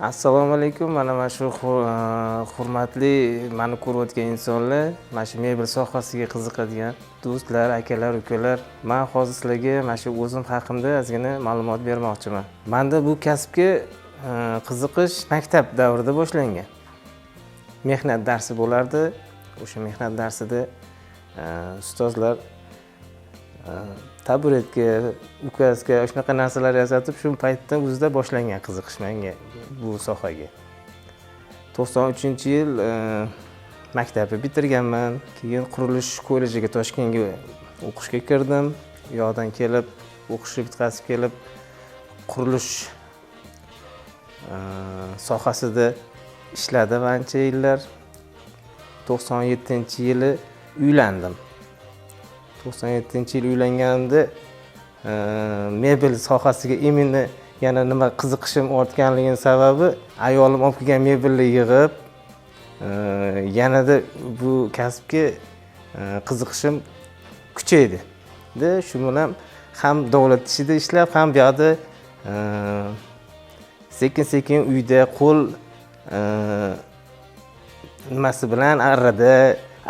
Assalomu alaykum. Mana shu hurmatli meni ko'rayotgan insonlar, mana shu mebel sohasiga qiziqadigan do'stlar, akalar, ukalar, men hozir sizlarga mana shu o'zim haqimda ozgina ma'lumot bermoqchiman. Menda bu kasbga qiziqish maktab davrida boshlangan. Mehnat darsi bo'lardi. O'sha mehnat darsida ustozlar taburetka, ukazka, shunaqa narsalar yasatib, shu paytdan o'zida boshlangan qiziqish menga bu sohaga. 93-yil maktabni bitirganman. Keyin qurilish kollejiga Toshkentga o'qishga kirdim. U yoqdan kelib, o'qishni bitkazib kelib, qurilish sohasida ishladim ancha yillar. 97-yili uylandim. 97-yil uylanganimda mebel sohasiga imini yana nima qiziqishim ortganligini sababi ayolim olib kelgan mebelni yig'ib yanada bu kasbga qiziqishim kuchaydi. Shu bilan ham davlat ishida ishlab, ham bu yoqda sekin-sekin uyda qo'l nimasi bilan arrada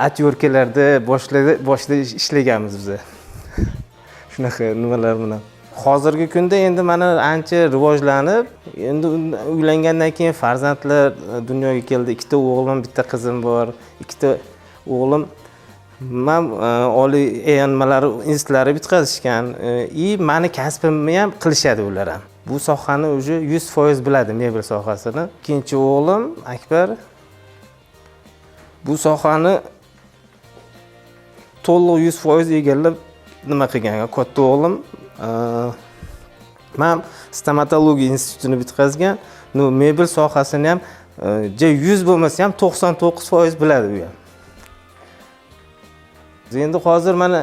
atyorkalarda boshida ishlaganmiz biz. Shunaqa nimalar bilan. Hozirgi kunda endi mana ancha rivojlanib, endi uylangandan keyin farzandlar dunyoga keldi. 2 o'g'lim, 1 qizim bor. 2 o'g'lim men oliy nimalari institutlari bitkazishgan. Meni kasbimni ham qilishadi ular ham. Bu sohani уже 100% biladi, mebel sohasini. Ikkinchi o'g'lim Akbar bu sohani to'liq 100% egallab nima qilgan. Katta o'g'lim men stomatologiya institutini bitkazgan. Mebel sohasini ham 100 bo'lmasa ham 99% biladi u ham. Endi hozir mana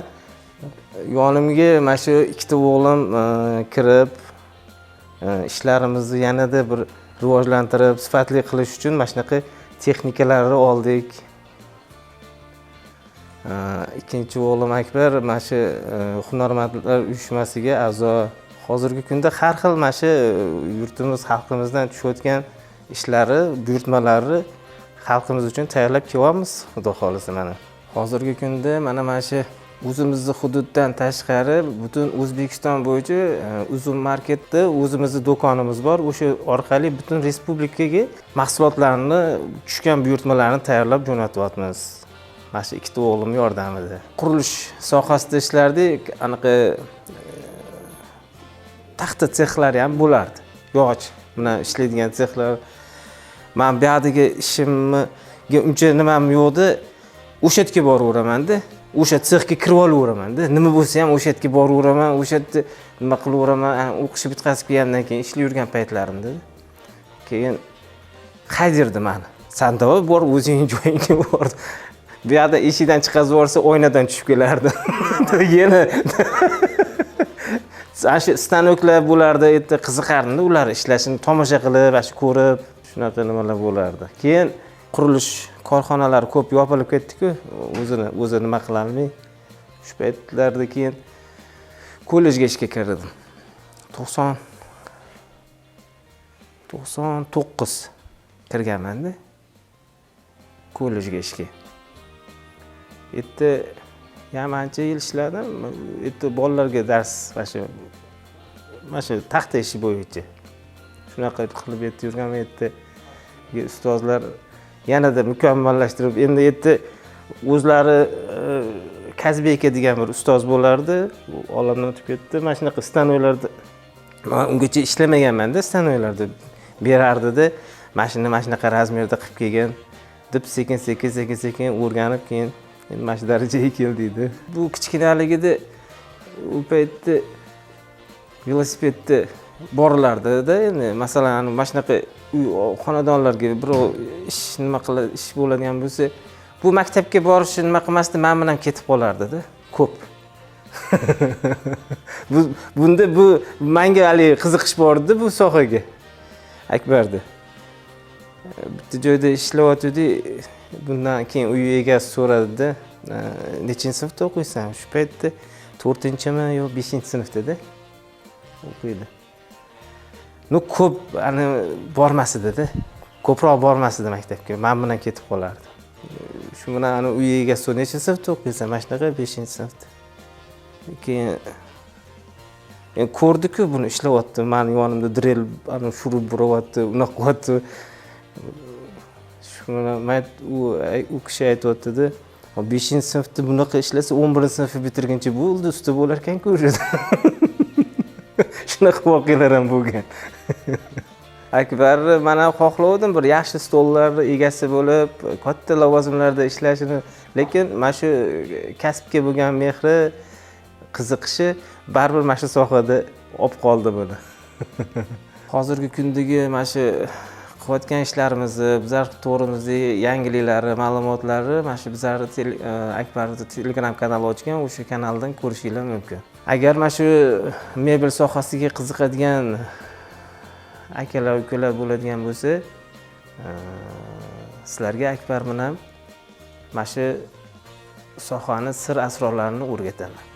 yonimga mana shu 2 o'g'lim kirib, ishlarimizni yanada bir rivojlantirib, sifatli qilish uchun mana shunaqa texnikalarni oldik. Ikkinchi o'g'lim Akbar mana shu hunarmandlar uyushmasiga a'zo. Hozirgi kunda har xil mana shu yurtimiz, xalqimizdan tushayotgan ishlari, buyurtmalarni xalqimiz uchun tayyorlab kelyapmiz, xudo xolisa mana. Hozirgi kunda mana shu o'zimizning hududdan tashqari butun O'zbekiston bo'yicha Uzum marketda o'zimizning do'konimiz bor. O'sha orqali butun respublikaga mahsulotlarni, tushgan buyurtmalarni tayyorlab jo'natyapmiz. Mana shu 2 o'g'lim yordamida. Qurilish sohasida ishlardik. Anaqa taxta sexlari ham bo'lardi. Yog'och bilan ishlaydigan sexlar. Men bu yerdagi ishimga uncha nimam yo'qdi. O'sha yerga boraveraman-da. O'sha sexga kirib olaveraman-da. Nima bo'lsa ham o'sha yerga boraveraman, o'sha yerda nima qilaveraman. O'qishni bitkazib kelgandan keyin ishlayib yurgan paytlarimda. Keyin qaydirdi meni. San davay bor, o'zing joyingga bor. Bu yerda eshikdan chiqazib yuborsa, oynadan tushib kelardi. Yana shu stanoklar bo'lardi, erta qiziqardim ular ishlashini tomosha qilib, shu ko'rib, shunaqa nimalar bo'lardi. Keyin qurilish korxonalari ko'p yopilib ketdi-ku, o'zi nima qila olmay. Shu paytlarda keyin kollejga ishga kirdim. 99 kirganman-da. Kollejga ishga. Yerda ham ancha yil ishladim. Yerda bolalarga dars mana shu taxta ishi bo'yicha. Shunaqa qilib yerda yurganman. Yerda ustozlar yanada mukammallashtirib, endi yerda o'zlari Kazbeka degan bir ustoz bo'lardi. Olamdan o'tib ketdi. Mana shunaqa stanoylarda men ungacha ishlamaganman-da, stanoylarda berardi-da. Mashina shunaqa razmerda qilib kelgan deb sekin o'rganib keyin endi mana shu darajaga keldi. Bu kichkinaligida u paytda velosipedda borilardi-da. Endi masalan, mana shunaqa xonadonlarga birov ish bo'ladigan bo'lsa, bu maktabga borishni nima qilmasdi, men bilan ketib qolardi-da. Ko'p. Bunda bu menga hali qiziqish bor edi bu sohaga. Akbarda. Bitta joyda ishlayotdi. Bundan keyin uy egasi so'radi-da, nechinchi sinfda o'qiysan? Shu paytda 4-mi yo 5-sinfda o'qiydi. ko'p bormas edi-da. Ko'proq bormas edi maktabga. Men bilan ketib qolardi. Shu bilan uy egasi necha sinfda o'qiysan? Mana shunaqa 5-sinfda. Keyin ko'rdi-ku buni ishlayapti. Meni yonimda drill shurub buryapti, unaqa qilyapti. Shuni u kishi aytayotdi-da, 5-sinfda bunaqa ishlasa 11-sinfni bitirguncha bo'ldi, usta bo'lar ekan-ku o'shada. Shunaqa voqealar ham bo'lgan. Akbar mana xohlovdim bir yaxshi stollar egasi bo'lib, katta lavozimlarda ishlashini, lekin mana shu kasbga bo'lgan mehri, qiziqishi baribir mana shu sohada olib qoldi buni. Hozirgi kundagi mana shu qilayotgan ishlarimizni, bizlar to'g'rimizdagi yangiliklari, ma'lumotlari mana shu bizlar Akbarning Telegram kanali ochgan, o'sha kanaldan ko'rishingiz mumkin. Agar mana shu mebel sohasiga qiziqadigan akalar, ukalar bo'ladigan bo'lsa, sizlarga Akbar bilan mana shu sohaning sir asrorlarini o'rgataman.